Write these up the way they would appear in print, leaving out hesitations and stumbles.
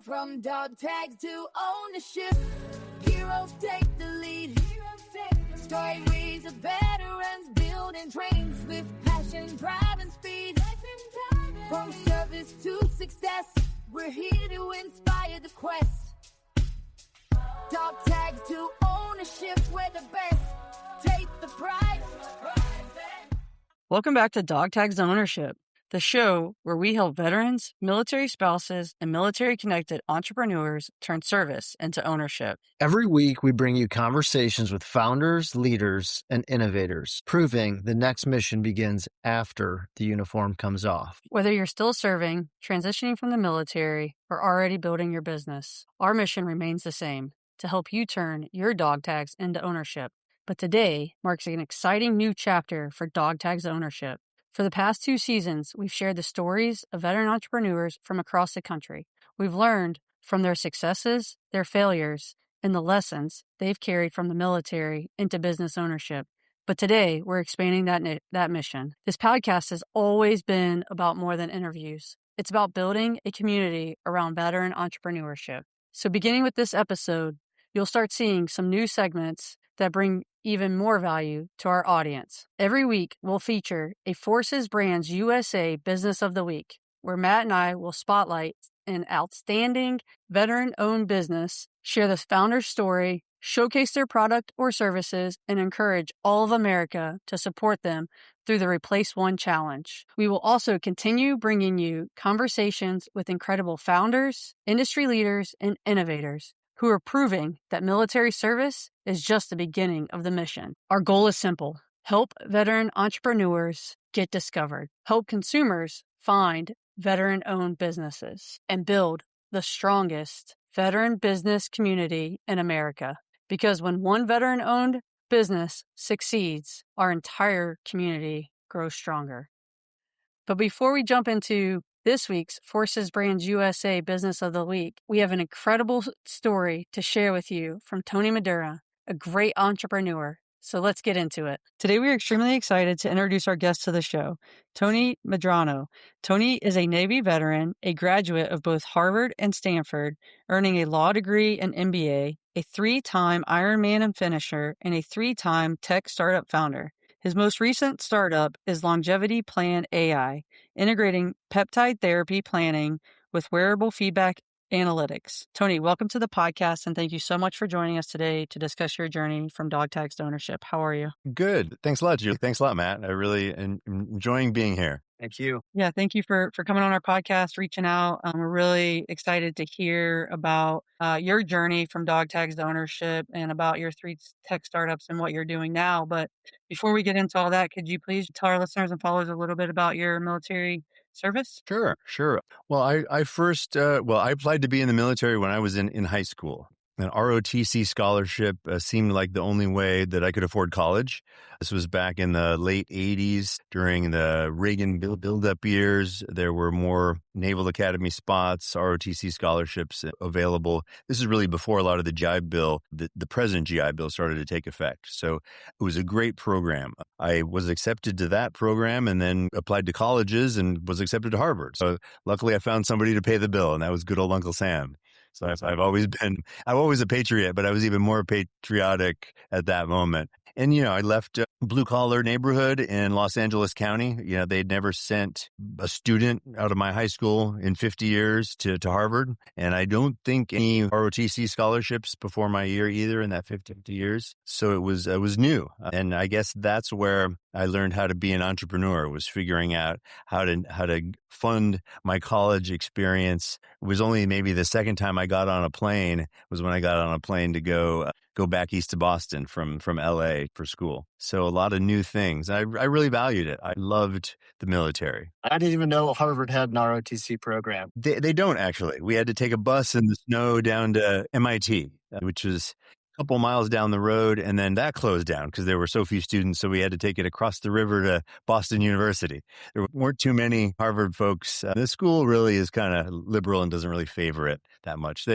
From dog tags to ownership, heroes take the lead. Stories of veterans building dreams with passion, drive, and speed. From service to success, we're here to inspire the quest. Dog tags to ownership, we're the best. Take the pride. Welcome back to DogTags Ownership, the show where we help veterans, military spouses, and military-connected entrepreneurs turn service into ownership. Every week, we bring you conversations with founders, leaders, and innovators, proving the next mission begins after the uniform comes off. Whether you're still serving, transitioning from the military, or already building your business, our mission remains the same, to help you turn your dog tags into ownership. But today marks an exciting new chapter for DogTags Ownership. For the past 2 seasons, we've shared the stories of veteran entrepreneurs from across the country. We've learned from their successes, their failures, and the lessons they've carried from the military into business ownership. But today, we're expanding that mission. This podcast has always been about more than interviews. It's about building a community around veteran entrepreneurship. So beginning with this episode, you'll start seeing some new segments that bring even more value to our audience. Every week, we'll feature a Forces Brands USA Business of the Week, where Matt and I will spotlight an outstanding veteran-owned business, share the founder's story, showcase their product or services, and encourage all of America to support them through the Replace One Challenge. We will also continue bringing you conversations with incredible founders, industry leaders, and innovators who are proving that military service is just the beginning of the mission. Our goal is simple: help veteran entrepreneurs get discovered, help consumers find veteran-owned businesses, and build the strongest veteran business community in America. Because when one veteran-owned business succeeds, our entire community grows stronger. But before we jump into this week's Forces Brands USA Business of the Week, we have an incredible story to share with you from Tony Medrano, a great entrepreneur. So let's get into it. Today, we are extremely excited to introduce our guest to the show, Tony Medrano. Tony is a Navy veteran, a graduate of both Harvard and Stanford, earning a law degree and MBA, a 3-time Ironman and finisher, and a 3-time tech startup founder. His most recent startup is Longevity Plan AI, integrating peptide therapy planning with wearable feedback analytics. Tony, welcome to the podcast, and thank you so much for joining us today to discuss your journey from dog tags to ownership. How are you? Good. Thanks a lot, Julie. Thanks a lot, Matt. I really am enjoying being here. Thank you. Yeah, thank you for coming on our podcast, reaching out. We're really excited to hear about your journey from dog tags to ownership and about your 3 tech startups and what you're doing now. But before we get into all that, could you please tell our listeners and followers a little bit about your military service? Sure. Well, I applied to be in the military when I was in high school. An ROTC scholarship seemed like the only way that I could afford college. This was back in the late 80s during the Reagan build-up years. There were more Naval Academy spots, ROTC scholarships available. This is really before a lot of the GI Bill, the present GI Bill started to take effect. So it was a great program. I was accepted to that program and then applied to colleges and was accepted to Harvard. So luckily I found somebody to pay the bill, and that was good old Uncle Sam. So I'm always a patriot, but I was even more patriotic at that moment. And, I left a blue-collar neighborhood in Los Angeles County. They'd never sent a student out of my high school in 50 years to Harvard. And I don't think any ROTC scholarships before my year either in that 50 years. So it was new. And I guess that's where I learned how to be an entrepreneur, was figuring out how to fund my college experience. It was only maybe the second time I got on a plane was when I got on a plane to go back east to Boston from LA for school. So a lot of new things. I really valued it. I loved the military. I didn't even know Harvard had an ROTC program. They don't actually. We had to take a bus in the snow down to MIT, which was a couple miles down the road, and then that closed down because there were so few students, so we had to take it across the river to Boston University. There weren't too many Harvard folks. The school really is kind of liberal and doesn't really favor it that much.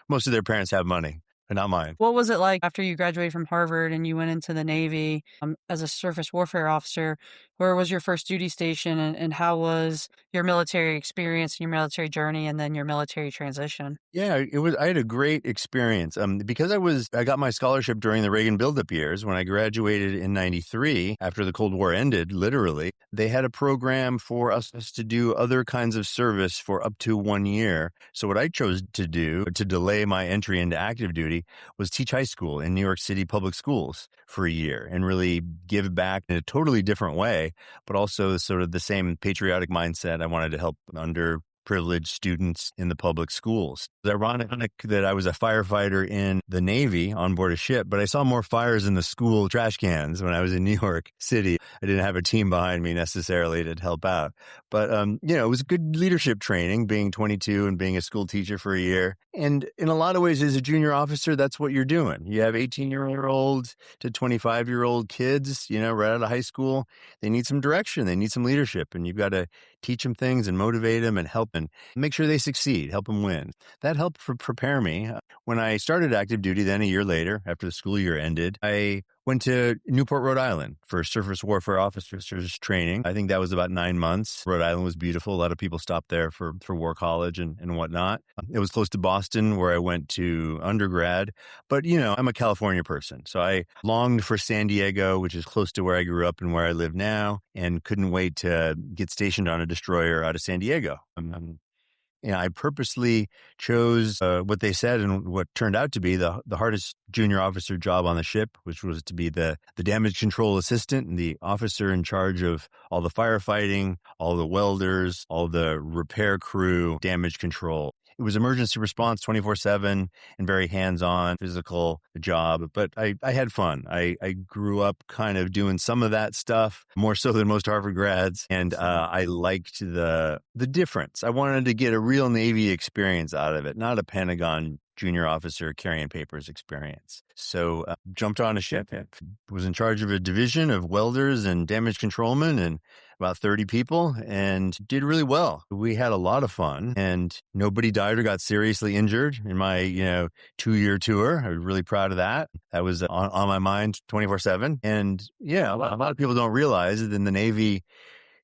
Most of their parents have money, but not mine. What was it like after you graduated from Harvard and you went into the Navy as a surface warfare officer? where was your first duty station, and how was your military experience and your military journey and then your military transition? Yeah, it was. I had a great experience. Because I got my scholarship during the Reagan buildup years. When I graduated in '93, after the Cold War ended, literally, they had a program for us to do other kinds of service for up to 1 year. So what I chose to do to delay my entry into active duty was teach high school in New York City public schools for a year and really give back in a totally different way, but also sort of the same patriotic mindset. I wanted to help underprivileged students in the public schools. It's ironic that I was a firefighter in the Navy on board a ship, but I saw more fires in the school trash cans when I was in New York City. I didn't have a team behind me necessarily to help out. But, it was good leadership training, being 22 and being a school teacher for a year. And in a lot of ways, as a junior officer, that's what you're doing. You have 18-year-old to 25-year-old kids, right out of high school. They need some direction. They need some leadership. And you've got to teach them things and motivate them and help and make sure they succeed, help them win. That helped prepare me. When I started active duty, then a year later, after the school year ended, I went to Newport, Rhode Island for surface warfare officers training. I think that was about 9 months. Rhode Island was beautiful. A lot of people stopped there for War College and whatnot. It was close to Boston, where I went to undergrad. But, I'm a California person. So I longed for San Diego, which is close to where I grew up and where I live now, and couldn't wait to get stationed on a destroyer out of San Diego. I purposely chose what they said and what turned out to be the hardest junior officer job on the ship, which was to be the damage control assistant and the officer in charge of all the firefighting, all the welders, all the repair crew, damage control. It was emergency response 24/7 and very hands-on, physical job. But I had fun. I grew up kind of doing some of that stuff, more so than most Harvard grads. And I liked the difference. I wanted to get a real Navy experience out of it, not a Pentagon junior officer carrying papers experience. So jumped on a ship, was in charge of a division of welders and damage controlmen and about 30 people, and did really well. We had a lot of fun, and nobody died or got seriously injured in my 2-year tour. I was really proud of that. That was on my mind 24/7. And a lot of people don't realize that in the Navy,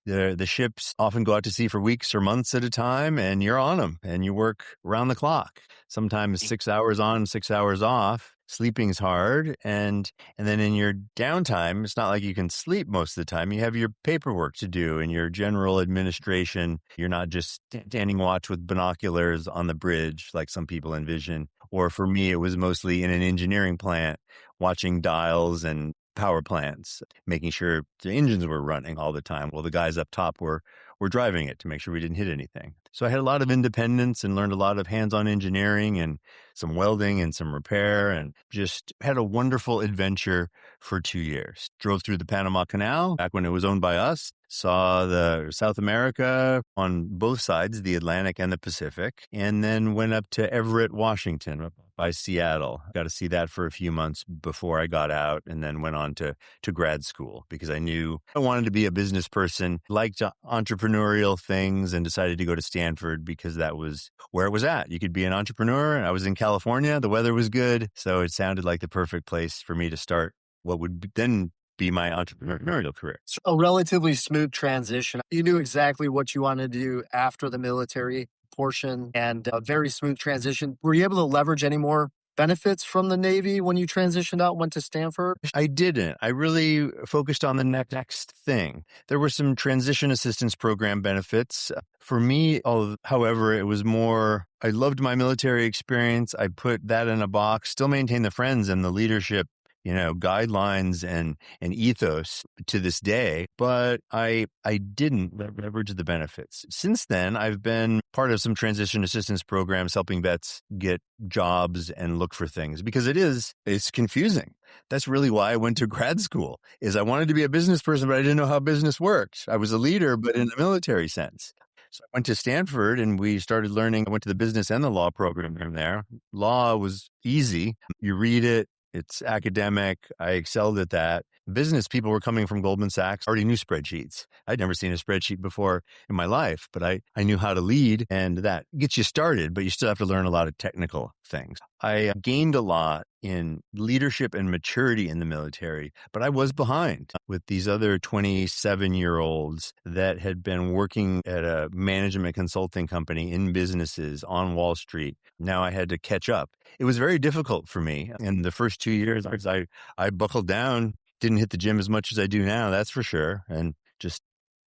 the ships often go out to sea for weeks or months at a time, and you're on them and you work around the clock. Sometimes 6 hours on, 6 hours off. Sleeping's hard. And then in your downtime, it's not like you can sleep most of the time. You have your paperwork to do and your general administration. You're not just standing watch with binoculars on the bridge like some people envision. Or for me, it was mostly in an engineering plant, watching dials and power plants, making sure the engines were running all the time while the guys up top were driving it to make sure we didn't hit anything. So I had a lot of independence and learned a lot of hands-on engineering and some welding and some repair, and just had a wonderful adventure for 2 years. Drove through the Panama Canal back when it was owned by us, saw the South America on both sides, the Atlantic and the Pacific, and then went up to Everett, Washington, up by Seattle. Got to see that for a few months before I got out, and then went on to grad school because I knew I wanted to be a business person, liked entrepreneurial things, and decided to go to Stanford because that was where it was at. You could be an entrepreneur. I was in California. The weather was good. So it sounded like the perfect place for me to start what would then be my entrepreneurial career. A relatively smooth transition. You knew exactly what you wanted to do after the military portion, and a very smooth transition. Were you able to leverage any more benefits from the Navy when you transitioned out, went to Stanford? I didn't. I really focused on the next thing. There were some transition assistance program benefits. For me, however, it was more, I loved my military experience. I put that in a box, still maintain the friends and the leadership guidelines and ethos to this day, but I didn't leverage the benefits. Since then, I've been part of some transition assistance programs helping vets get jobs and look for things because it's confusing. That's really why I went to grad school, is I wanted to be a business person, but I didn't know how business worked. I was a leader, but in a military sense. So I went to Stanford and we started learning. I went to the business and the law program from there. Law was easy. You read it. It's academic. I excelled at that. business people were coming from Goldman Sachs, already knew spreadsheets. I'd never seen a spreadsheet before in my life, but I knew how to lead, and that gets you started, but you still have to learn a lot of technical things. I gained a lot in leadership and maturity in the military, but I was behind with these other 27-year-olds that had been working at a management consulting company in businesses on Wall Street. Now I had to catch up. It was very difficult for me. In the first 2 years, I buckled down, didn't hit the gym as much as I do now, that's for sure, and just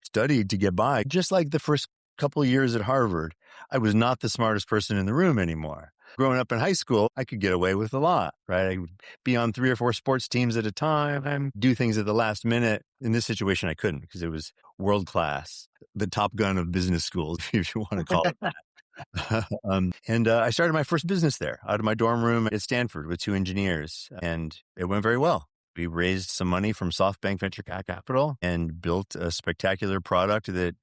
studied to get by. Just like the first couple of years at Harvard, I was not the smartest person in the room anymore. Growing up in high school, I could get away with a lot, right? I would be on 3 or 4 sports teams at a time, do things at the last minute. In this situation, I couldn't because it was world class, the Top Gun of business schools, if you want to call it that. I started my first business there out of my dorm room at Stanford with 2 engineers, and it went very well. We raised some money from SoftBank Venture Capital and built a spectacular product that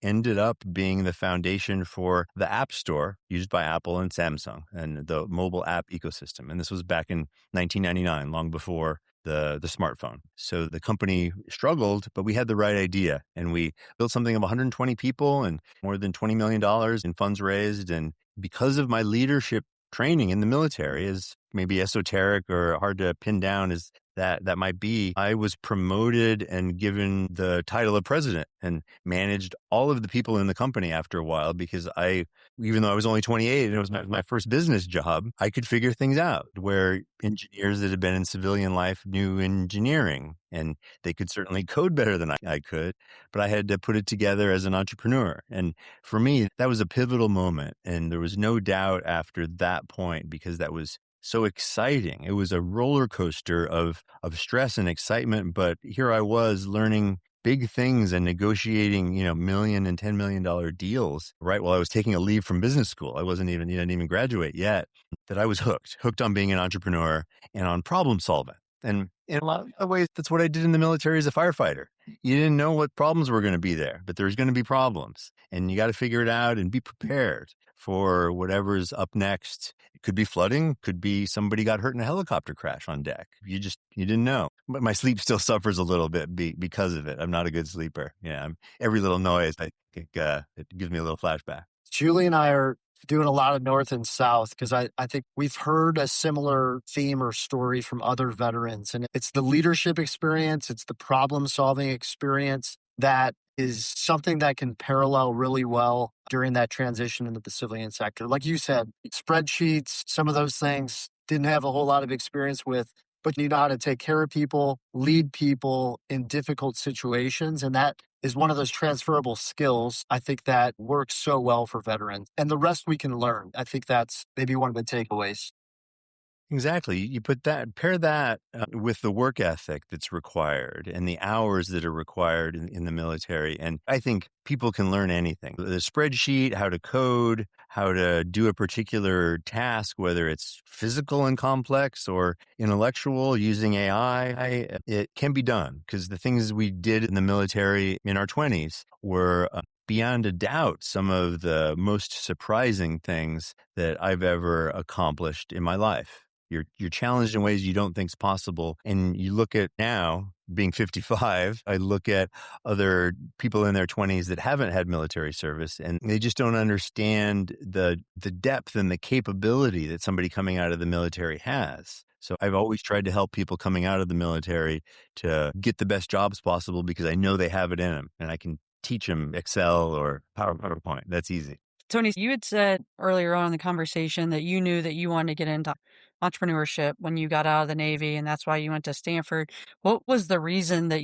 ended up being the foundation for the App Store used by Apple and Samsung and the mobile app ecosystem. And this was back in 1999, long before the smartphone. So the company struggled, but we had the right idea. And we built something of 120 people and more than $20 million in funds raised. And because of my leadership training in the military, is maybe esoteric or hard to pin down as that might be, I was promoted and given the title of president and managed all of the people in the company after a while because even though I was only 28 and it was my first business job, I could figure things out where engineers that had been in civilian life knew engineering and they could certainly code better than I could, but I had to put it together as an entrepreneur. And for me, that was a pivotal moment. And there was no doubt after that point, because that was so exciting. It was a roller coaster of stress and excitement, but here I was learning big things and negotiating, $1 million and $10 million deals right while I was taking a leave from business school. I didn't even graduate yet, that I was hooked on being an entrepreneur and on problem solving. And in a lot of ways, that's what I did in the military as a firefighter. You didn't know what problems were going to be there, but there's going to be problems and you got to figure it out and be prepared for whatever's up next. It could be flooding, could be somebody got hurt in a helicopter crash on deck. You didn't know. But my sleep still suffers a little bit because of it. I'm not a good sleeper. Yeah, every little noise, I think it gives me a little flashback. Julie and I are doing a lot of North and South because I think we've heard a similar theme or story from other veterans. And it's the leadership experience, it's the problem-solving experience that is something that can parallel really well during that transition into the civilian sector. Like you said, spreadsheets, some of those things didn't have a whole lot of experience with, but you know how to take care of people, lead people in difficult situations. And that is one of those transferable skills, I think, that works so well for veterans. And the rest we can learn. I think that's maybe one of the takeaways. Exactly. You pair that with the work ethic that's required and the hours that are required in the military. And I think people can learn anything. The spreadsheet, how to code, how to do a particular task, whether it's physical and complex or intellectual using AI, it can be done because the things we did in the military in our 20s were beyond a doubt some of the most surprising things that I've ever accomplished in my life. You're challenged in ways you don't think is possible. And you look at now, being 55, I look at other people in their 20s that haven't had military service, and they just don't understand the depth and the capability that somebody coming out of the military has. So I've always tried to help people coming out of the military to get the best jobs possible because I know they have it in them, and I can teach them Excel or PowerPoint. That's easy. Tony, you had said earlier on in the conversation that you knew that you wanted to get into entrepreneurship when you got out of the Navy, and that's why you went to Stanford. What was the reason that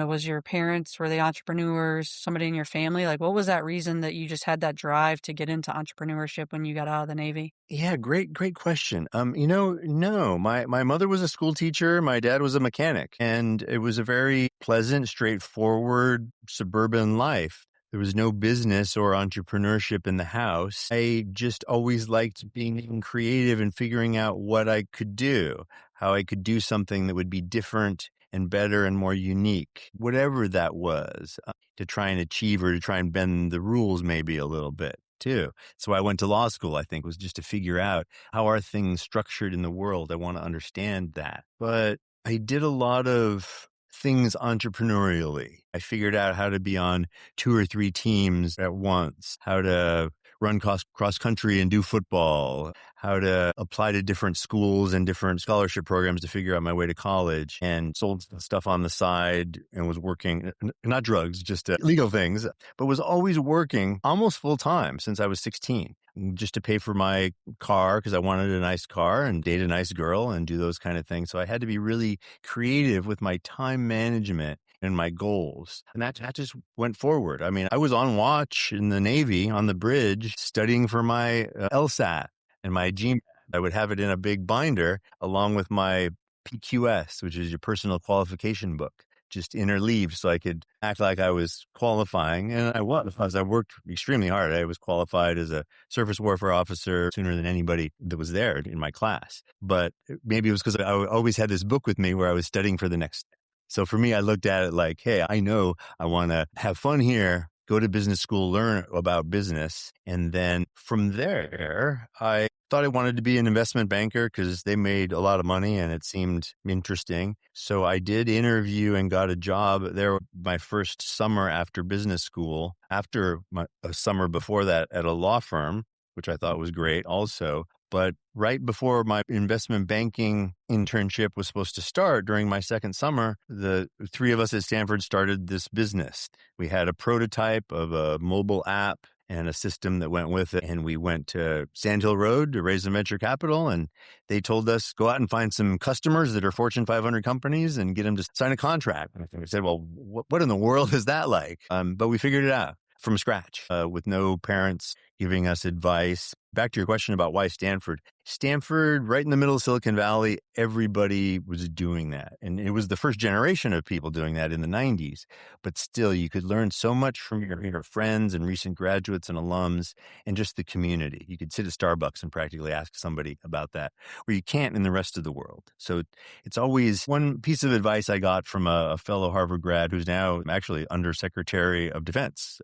was your parents, were they entrepreneurs, somebody in your family? Like, what was that reason that you just had that drive to get into entrepreneurship when you got out of the Navy? Yeah, great question. No, my mother was a school teacher. My dad was a mechanic, and it was a very pleasant, straightforward suburban life. There was no business or entrepreneurship in the house. I just always liked being creative and figuring out what I could do, how I could do something that would be different and better and more unique, whatever that was, to try and achieve or to try and bend the rules maybe a little bit too. So I went to law school, I think, was just to figure out how are things structured in the world. I want to understand that. But I did a lot of things entrepreneurially. I figured out how to be on 2 or 3 teams at once, how to run cross country and do football, how to apply to different schools and different scholarship programs to figure out my way to college, and sold stuff on the side and was working, not drugs, just legal things, but was always working almost full time since I was 16. Just to pay for my car because I wanted a nice car and date a nice girl and do those kind of things. So I had to be really creative with my time management and my goals. And that just went forward. I mean, I was on watch in the Navy on the bridge studying for my LSAT and my GMAT. I would have it in a big binder along with my PQS, which is your personal qualification book, just interleaved so I could act like I was qualifying. And I was, because I worked extremely hard. I was qualified as a surface warfare officer sooner than anybody that was there in my class. But maybe it was because I always had this book with me where I was studying for the next. So for me, I looked at it like, hey, I know I want to have fun here, go to business school, learn about business. And then from there, I thought I wanted to be an investment banker because they made a lot of money and it seemed interesting. So I did interview and got a job there my first summer after business school, after a summer before that at a law firm, which I thought was great also. But right before my investment banking internship was supposed to start during my second summer, the 3 of us at Stanford started this business. We had a prototype of a mobile app and a system that went with it. And we went to Sand Hill Road to raise some venture capital. And they told us, go out and find some customers that are Fortune 500 companies and get them to sign a contract. And I said, well, what in the world is that like? But we figured it out from scratch with no parents giving us advice. Back to your question about why Stanford. Stanford, right in the middle of Silicon Valley, everybody was doing that. And it was the first generation of people doing that in the 90s. But still, you could learn so much from your friends and recent graduates and alums and just the community. You could sit at Starbucks and practically ask somebody about that, where you can't in the rest of the world. So it's always one piece of advice I got from a fellow Harvard grad who's now actually Undersecretary of Defense.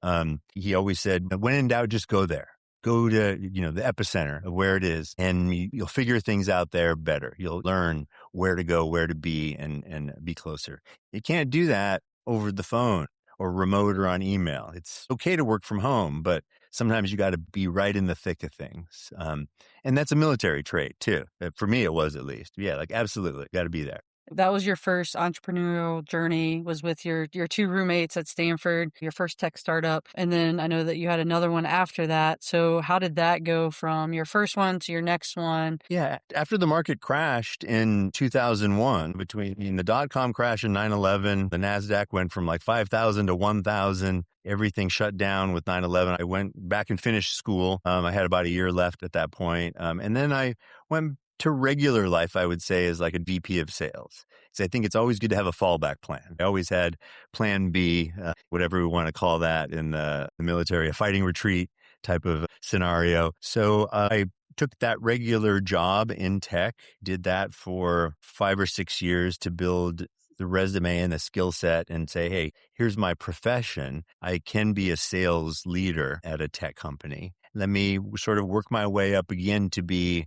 He always said, when in doubt, just go there. Go to, the epicenter of where it is, and you'll figure things out there better. You'll learn where to go, where to be, and be closer. You can't do that over the phone or remote or on email. It's okay to work from home, but sometimes you got to be right in the thick of things. And that's a military trait too. For me, it was at least. Yeah, like absolutely, got to be there. That was your first entrepreneurial journey, was with your 2 roommates at Stanford, your first tech startup. And then I know that you had another one after that. So how did that go from your first one to your next one? Yeah. After the market crashed in 2001, between the dot-com crash and 9/11, the NASDAQ went from like 5,000 to 1,000. Everything shut down with 9/11. I went back and finished school. I had about a year left at that point. And then I went to regular life, I would say, as like a VP of sales. So I think it's always good to have a fallback plan. I always had plan B, whatever we want to call that in the military, a fighting retreat type of scenario. So I took that regular job in tech, did that for 5 or 6 years to build the resume and the skill set and say, hey, here's my profession. I can be a sales leader at a tech company. Let me sort of work my way up again to be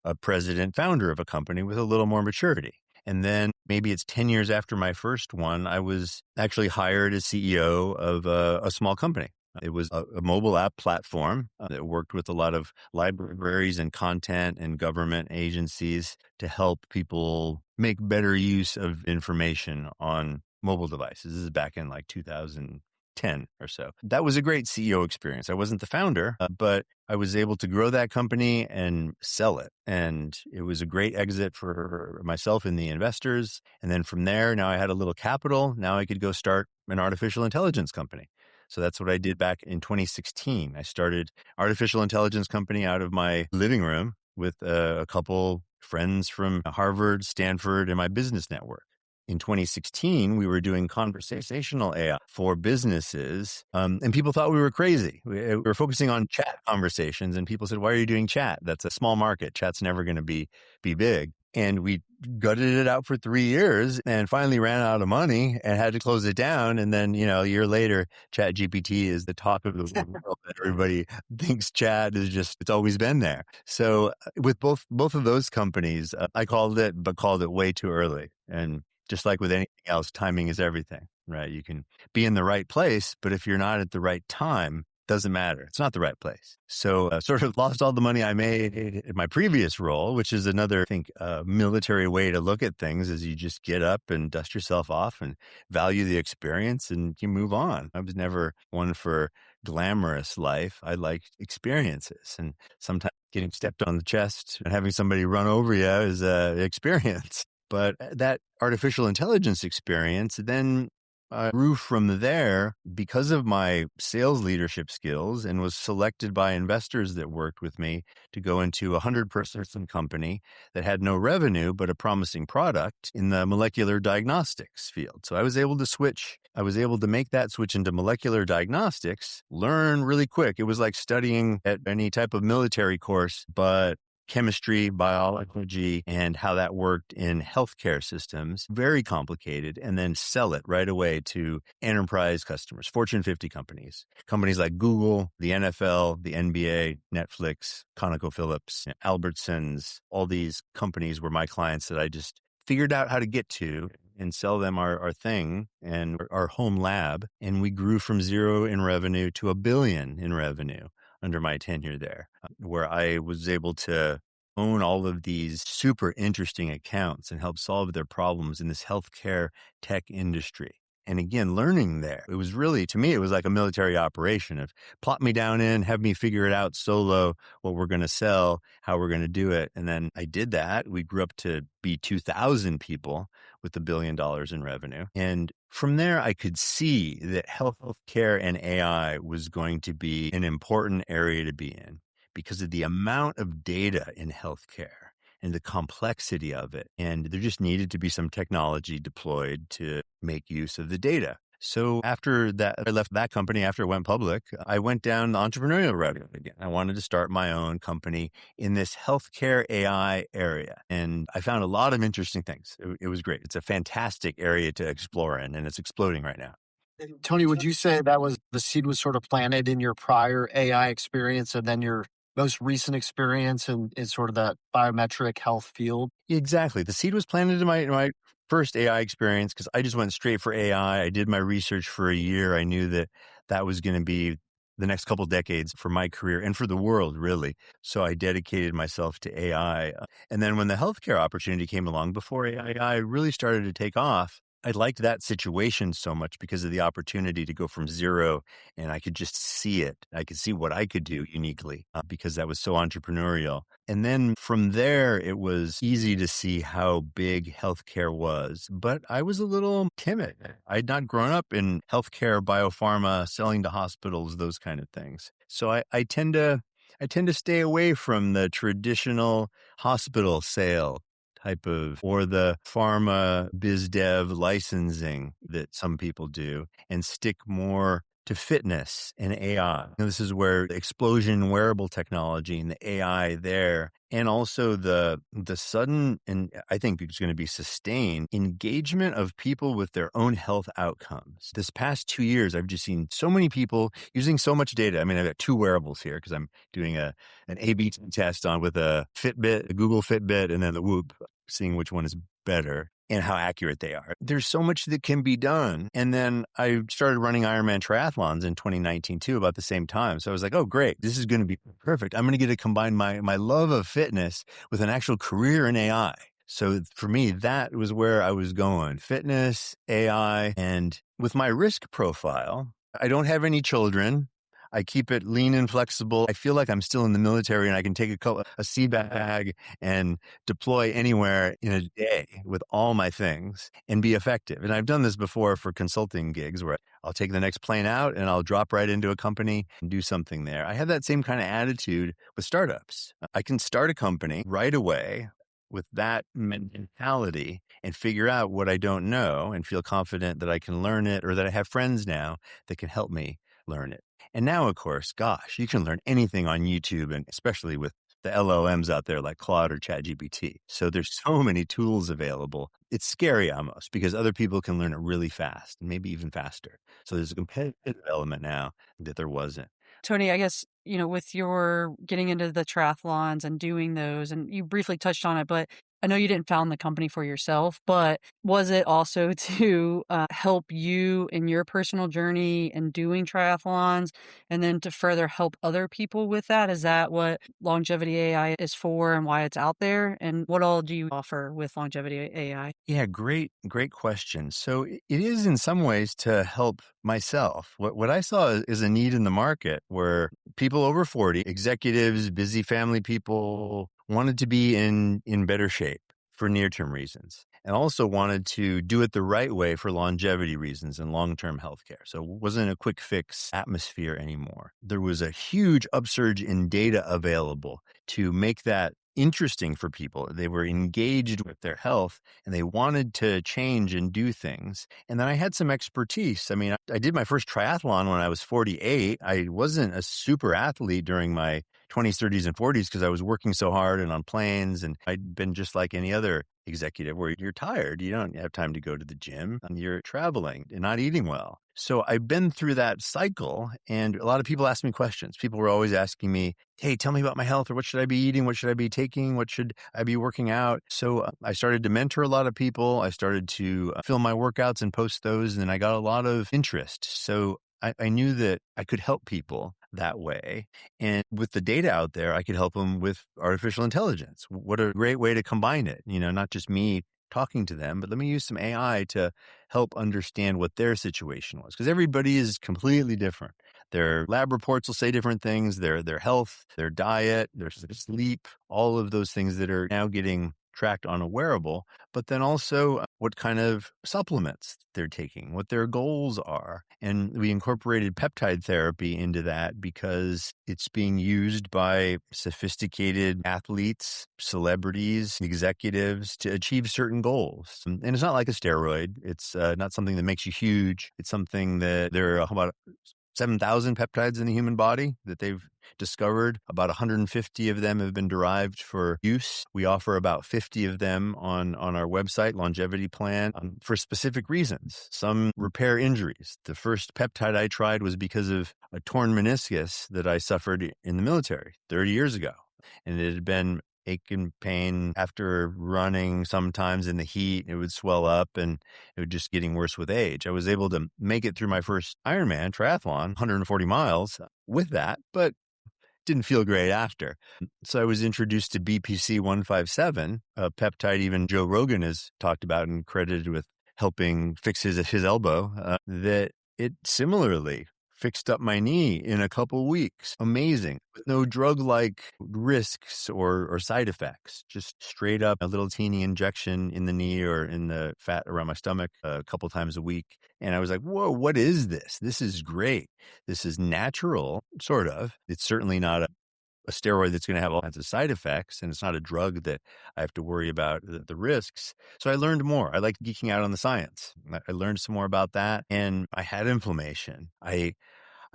a president founder of a company with a little more maturity. And then maybe it's 10 years after my first one, I was actually hired as CEO of a small company. It was a mobile app platform that worked with a lot of libraries and content and government agencies to help people make better use of information on mobile devices. This is back in like 2010 or so. That was a great CEO experience. I wasn't the founder, but I was able to grow that company and sell it. And it was a great exit for myself and the investors. And then from there, now I had a little capital. Now I could go start an artificial intelligence company. So that's what I did back in 2016. I started artificial intelligence company out of my living room with a couple friends from Harvard, Stanford, and my business network. In 2016, we were doing conversational AI for businesses, and people thought we were crazy. We were focusing on chat conversations, and people said, why are you doing chat? That's a small market. Chat's never going to be big. And we gutted it out for 3 years and finally ran out of money and had to close it down. And then, a year later, Chat GPT is the talk of the world. Everybody thinks Chat is it's always been there. So with both of those companies, I called it way too early. And just like with anything else, timing is everything, right? You can be in the right place, but if you're not at the right time, doesn't matter. It's not the right place. So sort of lost all the money I made in my previous role, which is another, I think, military way to look at things is you just get up and dust yourself off and value the experience and you move on. I was never one for glamorous life. I liked experiences, and sometimes getting stepped on the chest and having somebody run over you is an experience. But that artificial intelligence experience then grew from there because of my sales leadership skills and was selected by investors that worked with me to go into a 100-person company that had no revenue, but a promising product in the molecular diagnostics field. So I was able to make that switch into molecular diagnostics, learn really quick. It was like studying at any type of military course, but chemistry, biology, and how that worked in healthcare systems, very complicated, and then sell it right away to enterprise customers, Fortune 50 companies like Google, the NFL, the NBA, Netflix, ConocoPhillips, Albertsons. All these companies were my clients that I just figured out how to get to and sell them our thing and our home lab. And we grew from 0 in revenue to $1 billion in revenue under my tenure there, where I was able to own all of these super interesting accounts and help solve their problems in this healthcare tech industry. And again, learning there, it was really, to me, it was like a military operation of plop me down in, have me figure it out solo, what we're going to sell, how we're going to do it. And then I did that. We grew up to be 2,000 people with $1 billion in revenue. And from there, I could see that healthcare and AI was going to be an important area to be in because of the amount of data in healthcare and the complexity of it. And there just needed to be some technology deployed to make use of the data. So after that, I left that company after it went public. I went down the entrepreneurial route again. I wanted to start my own company in this healthcare AI area. And I found a lot of interesting things. It was great. It's a fantastic area to explore in, and it's exploding right now. Tony, would you say the seed was sort of planted in your prior AI experience and then your most recent experience in sort of that biometric health field? Exactly. The seed was planted in my first AI experience because I just went straight for AI. I did my research for a year. I knew that was going to be the next couple decades for my career and for the world, really. So I dedicated myself to AI. And then when the healthcare opportunity came along before AI really started to take off, I liked that situation so much because of the opportunity to go from 0, and I could just see it. I could see what I could do uniquely because that was so entrepreneurial. And then from there, it was easy to see how big healthcare was. But I was a little timid. I'd not grown up in healthcare, biopharma, selling to hospitals, those kind of things. So I tend to stay away from the traditional hospital sale type of, or the pharma biz dev licensing that some people do, and stick more to fitness and AI. And this is where the explosion in wearable technology and the AI there, and also the sudden, and I think it's going to be sustained, engagement of people with their own health outcomes. This past 2 years, I've just seen so many people using so much data. I mean, I've got 2 wearables here because I'm doing an A/B test on with a Fitbit, a Google Fitbit, and then the Whoop, seeing which one is better and how accurate they are. There's so much that can be done. And then I started running Ironman triathlons in 2019 too, about the same time. So I was like, oh, great. This is going to be perfect. I'm going to get to combine my love of fitness with an actual career in AI. So for me, that was where I was going. Fitness, AI, and with my risk profile, I don't have any children. I keep it lean and flexible. I feel like I'm still in the military and I can take a sea bag and deploy anywhere in a day with all my things and be effective. And I've done this before for consulting gigs where I'll take the next plane out and I'll drop right into a company and do something there. I have that same kind of attitude with startups. I can start a company right away with that mentality and figure out what I don't know and feel confident that I can learn it, or that I have friends now that can help me learn it. And now, of course, gosh, you can learn anything on YouTube, and especially with the LLMs out there like Claude or ChatGPT. So there's so many tools available. It's scary almost because other people can learn it really fast and maybe even faster. So there's a competitive element now that there wasn't. Tony, I guess, with your getting into the triathlons and doing those, and you briefly touched on it, but I know you didn't found the company for yourself, but was it also to help you in your personal journey and doing triathlons and then to further help other people with that? Is that what Longevity AI is for and why it's out there? And what all do you offer with Longevity AI? Yeah, great question. So it is in some ways to help myself. What I saw is a need in the market where people over 40, executives, busy family people wanted to be in better shape for near-term reasons and also wanted to do it the right way for longevity reasons and long-term healthcare. So it wasn't a quick fix atmosphere anymore. There was a huge upsurge in data available to make that interesting for people. They were engaged with their health and they wanted to change and do things. And then I had some expertise. I mean, I did my first triathlon when I was 48. I wasn't a super athlete during my 20s, 30s, and 40s because I was working so hard and on planes. And I'd been just like any other executive where you're tired. You don't have time to go to the gym and you're traveling and not eating well. So I've been through that cycle and a lot of people ask me questions. People were always asking me, hey, tell me about my health or what should I be eating? What should I be taking? What should I be working out? So I started to mentor a lot of people. I started to film my workouts and post those and I got a lot of interest. So I knew that I could help people that way. And with the data out there, I could help them with artificial intelligence. What a great way to combine it, not just me talking to them, but let me use some AI to help understand what their situation was. Because everybody is completely different. Their lab reports will say different things, their health, their diet, their sleep, all of those things that are now getting tracked on a wearable, but then also what kind of supplements they're taking, what their goals are. And we incorporated peptide therapy into that because it's being used by sophisticated athletes, celebrities, executives to achieve certain goals. And it's not like a steroid. It's not something that makes you huge. It's something that there are about 7,000 peptides in the human body that they've discovered. About 150 of them have been derived for use. We offer about 50 of them on our website, Longevity Plan, for specific reasons. Some repair injuries. The first peptide I tried was because of a torn meniscus that I suffered in the military 30 years ago. And it had been ache and pain after running. Sometimes in the heat, it would swell up and it was just getting worse with age. I was able to make it through my first Ironman triathlon, 140 miles with that, but didn't feel great after. So I was introduced to BPC 157, a peptide even Joe Rogan has talked about and credited with helping fix his elbow, that it similarly fixed up my knee in a couple weeks. Amazing. With no drug-like risks or side effects. Just straight up a little teeny injection in the knee or in the fat around my stomach a couple times a week. And I was like, whoa, what is this? This is great. This is natural, sort of. It's certainly not a steroid that's going to have all kinds of side effects, and it's not a drug that I have to worry about the risks. So I learned more. I like geeking out on the science. I learned some more about that, and I had inflammation. I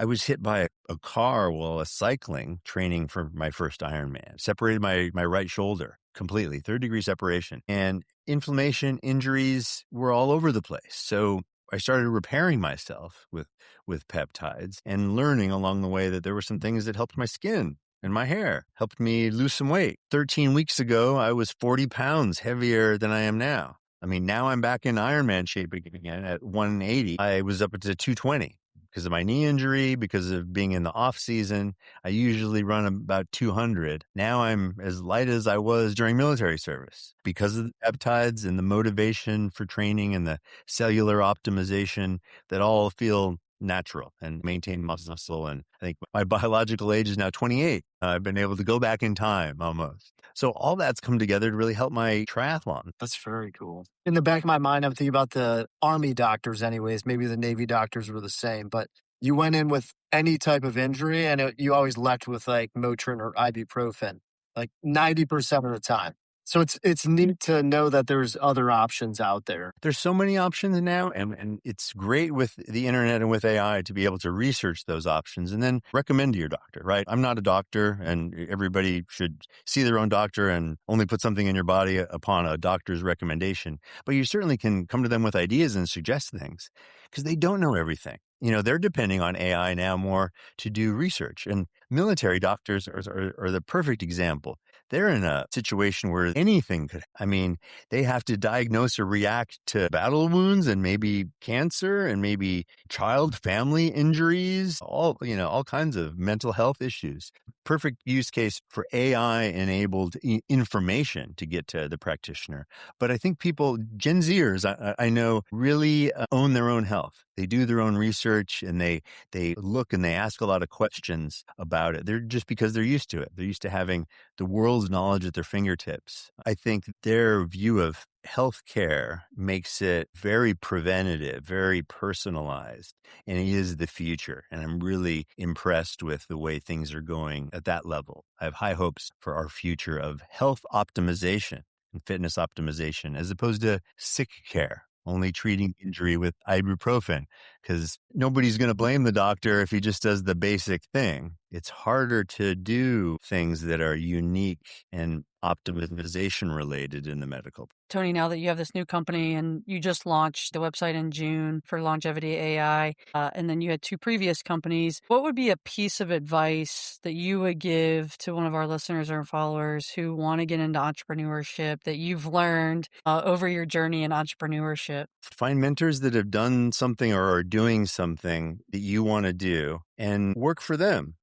was hit by a car while I was cycling, training for my first Ironman. Separated my right shoulder completely, 3rd-degree separation. And inflammation, injuries were all over the place. So I started repairing myself with peptides and learning along the way that there were some things that helped my skin and my hair, helped me lose some weight. 13 weeks ago, I was 40 pounds heavier than I am now. I mean, now I'm back in Ironman shape again at 180. I was up to 220 because of my knee injury, because of being in the off season. I usually run about 200. Now I'm as light as I was during military service because of the peptides and the motivation for training and the cellular optimization that all feel natural and maintain muscle. And I think my biological age is now 28. I've been able to go back in time almost. So all that's come together to really help my triathlon. That's very cool. In the back of my mind, I'm thinking about the Army doctors anyways. Maybe the Navy doctors were the same, but you went in with any type of injury and you always left with like Motrin or ibuprofen, like 90% of the time. So it's neat to know that there's other options out there. There's so many options now, and it's great with the internet and with AI to be able to research those options and then recommend to your doctor, right? I'm not a doctor, and everybody should see their own doctor and only put something in your body upon a doctor's recommendation. But you certainly can come to them with ideas and suggest things because they don't know everything. They're depending on AI now more to do research, and military doctors are the perfect example. They're in a situation where anything could, they have to diagnose or react to battle wounds and maybe cancer and maybe child family injuries, all kinds of mental health issues. Perfect use case for AI enabled information to get to the practitioner. But I think Gen Zers, I know, really own their own health. They do their own research and they look and they ask a lot of questions about it. They're just because they're used to it. They're used to having the world's knowledge at their fingertips. I think their view of healthcare makes it very preventative, very personalized, and it is the future. And I'm really impressed with the way things are going at that level. I have high hopes for our future of health optimization and fitness optimization as opposed to sick care, only treating injury with ibuprofen, because nobody's going to blame the doctor if he just does the basic thing. It's harder to do things that are unique and optimization related in the medical. Tony, now that you have this new company and you just launched the website in June for Longevity AI, and then you had 2 previous companies, what would be a piece of advice that you would give to one of our listeners or followers who want to get into entrepreneurship that you've learned over your journey in entrepreneurship? Find mentors that have done something or are doing something that you want to do and work for them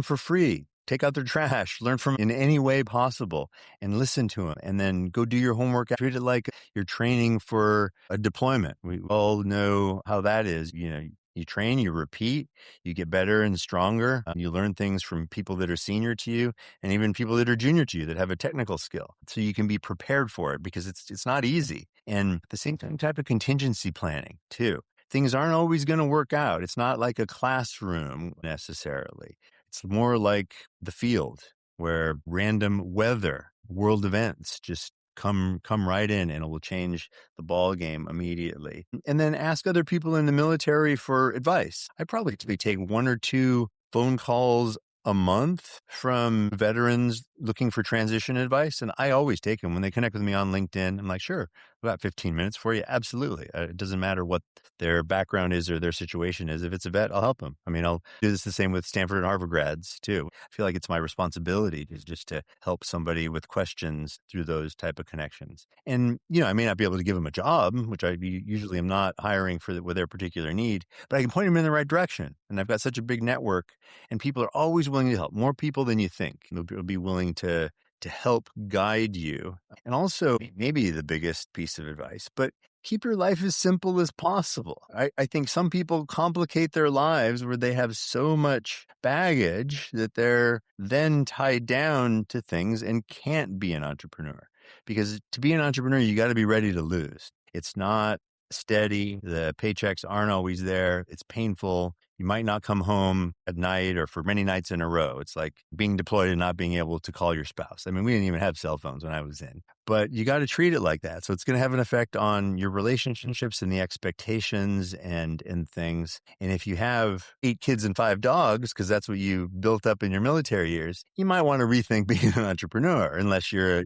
for free. Take out their trash, learn from in any way possible, and listen to them. And then go do your homework. Treat it like you're training for a deployment. We all know how that is. You train, you repeat, you get better and stronger. You learn things from people that are senior to you and even people that are junior to you that have a technical skill. So you can be prepared for it because it's not easy. And the same type of contingency planning too. Things aren't always going to work out. It's not like a classroom necessarily. It's more like the field where random weather, world events just come right in and it will change the ball game immediately. And then ask other people in the military for advice. I probably take 1 or 2 phone calls a month from veterans looking for transition advice. And I always take them when they connect with me on LinkedIn. I'm like, sure, about 15 minutes for you. Absolutely. It doesn't matter what their background is or their situation is. If it's a vet, I'll help them. I'll do this the same with Stanford and Harvard grads too. I feel like it's my responsibility just to help somebody with questions through those type of connections. And, I may not be able to give them a job, which I usually am not hiring with their particular need, but I can point them in the right direction. And I've got such a big network and people are always willing to help. More people than you think will be willing to help guide you. And also, maybe the biggest piece of advice, but keep your life as simple as possible. I think some people complicate their lives where they have so much baggage that they're then tied down to things and can't be an entrepreneur. Because to be an entrepreneur, you got to be ready to lose. It's not steady. The paychecks aren't always there. It's painful. You might not come home at night or for many nights in a row. It's like being deployed and not being able to call your spouse. We didn't even have cell phones when I was in, but you got to treat it like that. So it's going to have an effect on your relationships and the expectations and things. And if you have 8 kids and 5 dogs, because that's what you built up in your military years, you might want to rethink being an entrepreneur unless you're,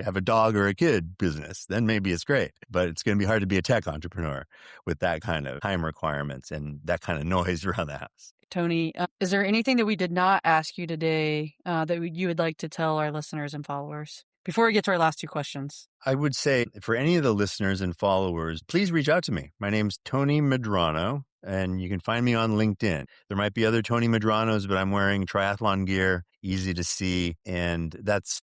have a dog or a kid business. Then maybe it's great, but it's going to be hard to be a tech entrepreneur with that kind of time requirements and that kind of noise around the house. Tony, is there anything that we did not ask you today that you would like to tell our listeners and followers before we get to our last 2 questions? I would say for any of the listeners and followers, please reach out to me. My name's Tony Medrano, and you can find me on LinkedIn. There might be other Tony Medranos, but I'm wearing triathlon gear, easy to see. And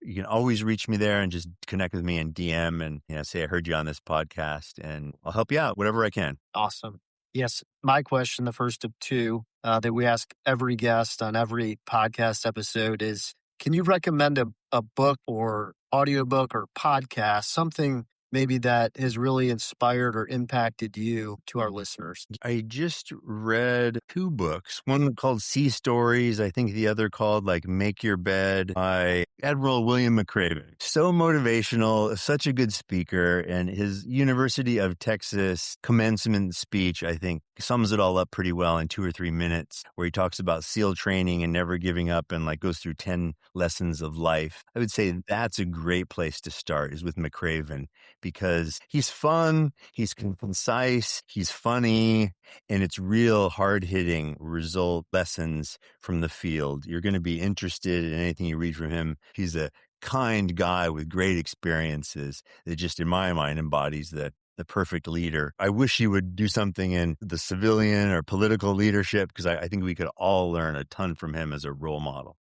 you can always reach me there and just connect with me and DM and say, I heard you on this podcast and I'll help you out, whatever I can. Awesome. Yes. My question, the first of 2 that we ask every guest on every podcast episode is, can you recommend a book or audiobook or podcast, something maybe that has really inspired or impacted you to our listeners? I just read 2 books, one called Sea Stories, I think the other called like Make Your Bed by Admiral William McRaven. So motivational, such a good speaker, and his University of Texas commencement speech, I think, sums it all up pretty well in 2 or 3 minutes, where he talks about SEAL training and never giving up and like goes through 10 lessons of life. I would say that's a great place to start, is with McRaven, because he's fun, he's concise, he's funny, and it's real hard-hitting result lessons from the field. You're going to be interested in anything you read from him. He's a kind guy with great experiences that just, in my mind, embodies the perfect leader. I wish he would do something in the civilian or political leadership, because I think we could all learn a ton from him as a role model.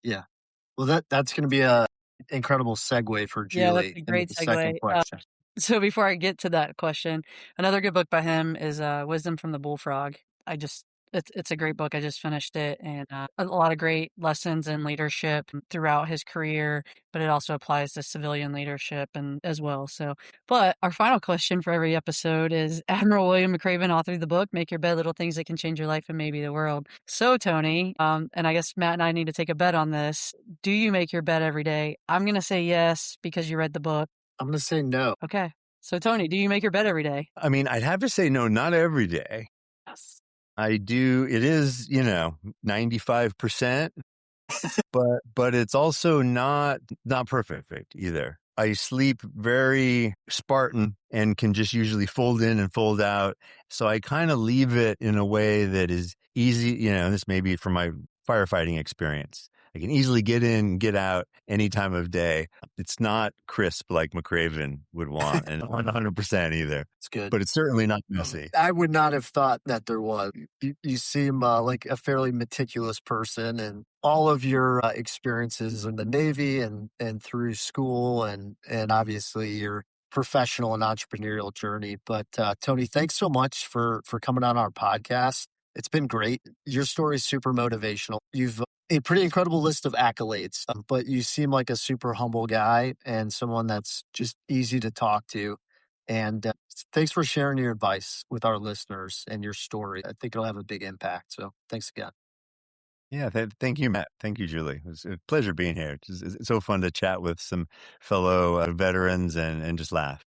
Yeah. Well, that's going to be a incredible segue for Yeah, that's Julie a into great the second segue. question. So before I get to that question, another good book by him is Wisdom from the Bullfrog. It's a great book. I just finished it, and a lot of great lessons in leadership throughout his career, but it also applies to civilian leadership and as well. So, but our final question for every episode is: Admiral William McRaven authored the book "Make Your Bed: Little Things That Can Change Your Life and Maybe the World." So, Tony, and I guess Matt and I need to take a bet on this. Do you make your bed every day? I'm going to say yes because you read the book. I'm going to say no. Okay. So, Tony, do you make your bed every day? I mean, I'd have to say no, not every day. Yes. I do. It is, 95%, but it's also not perfect either. I sleep very Spartan and can just usually fold in and fold out. So I kind of leave it in a way that is easy. This may be from my firefighting experience. I can easily get in, get out any time of day. It's not crisp like McRaven would want, and 100% either. It's good. But it's certainly not messy. I would not have thought that there was. You seem like a fairly meticulous person, and all of your experiences in the Navy and through school and obviously your professional and entrepreneurial journey. But Tony, thanks so much for coming on our podcast. It's been great. Your story is super motivational. You've a pretty incredible list of accolades, but you seem like a super humble guy and someone that's just easy to talk to. And thanks for sharing your advice with our listeners and your story. I think it'll have a big impact. So thanks again. Yeah, thank you, Matt. Thank you, Julie. It was a pleasure being here. It's so fun to chat with some fellow veterans and just laugh.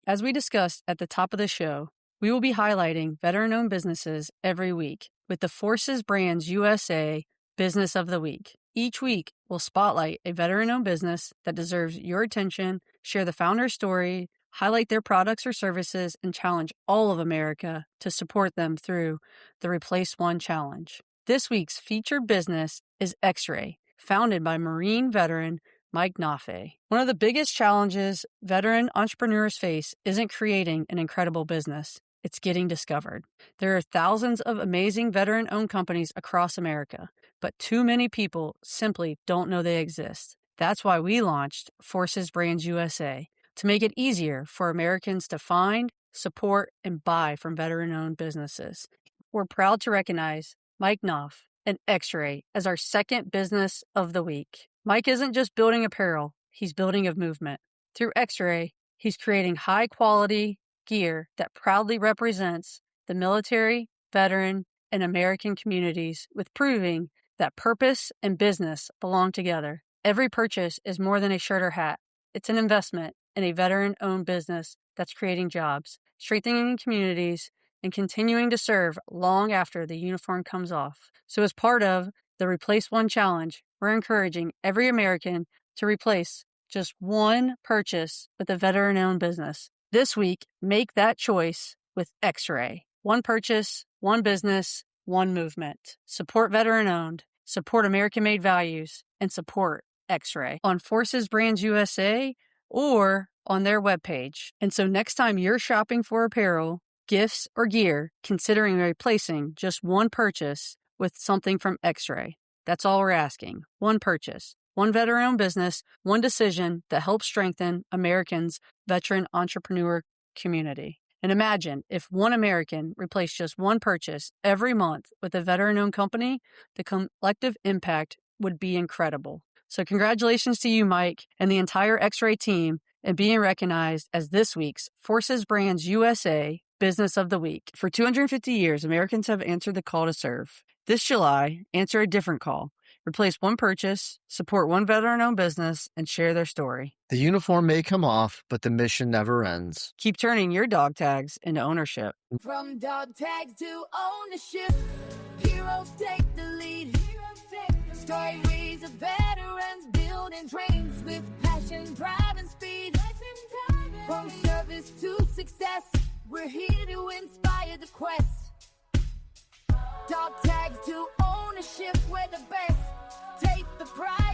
As we discussed at the top of the show, we will be highlighting veteran-owned businesses every week with the Forces Brands USA Business of the Week. Each week, we'll spotlight a veteran-owned business that deserves your attention, share the founder's story, highlight their products or services, and challenge all of America to support them through the Replace One Challenge. This week's featured business is Exray, founded by Marine veteran Mike Nafe. One of the biggest challenges veteran entrepreneurs face isn't creating an incredible business. It's getting discovered. There are thousands of amazing veteran-owned companies across America, but too many people simply don't know they exist. That's why we launched Forces Brands USA, to make it easier for Americans to find, support, and buy from veteran-owned businesses. We're proud to recognize Mike Knopf and Exray as our second business of the week. Mike isn't just building apparel, he's building a movement. Through Exray, he's creating high-quality gear that proudly represents the military, veteran, and American communities, with proving that purpose and business belong together. Every purchase is more than a shirt or hat. It's an investment in a veteran-owned business that's creating jobs, strengthening communities, and continuing to serve long after the uniform comes off. So as part of the Replace One Challenge, we're encouraging every American to replace just one purchase with a veteran-owned business. This week, make that choice with Exray. One purchase, one business, one movement. Support veteran-owned, support American-made values, and support Exray on Forces Brands USA or on their webpage. And so next time you're shopping for apparel, gifts, or gear, considering replacing just one purchase with something from Exray. That's all we're asking. One purchase, one veteran-owned business, one decision that helps strengthen Americans' veteran entrepreneur community. And imagine if one American replaced just one purchase every month with a veteran-owned company, the collective impact would be incredible. So congratulations to you, Mike, and the entire Exray team in being recognized as this week's Forces Brands USA Business of the Week. For 250 years, Americans have answered the call to serve. This July, answer a different call. Replace one purchase, support one veteran-owned business, and share their story. The uniform may come off, but the mission never ends. Keep turning your dog tags into ownership. From dog tags to ownership, heroes take the lead. Stories of veterans building dreams with passion, pride, and speed. From service to success, we're here to inspire the quest. Dog tags to ownership, we're the best. Take the pride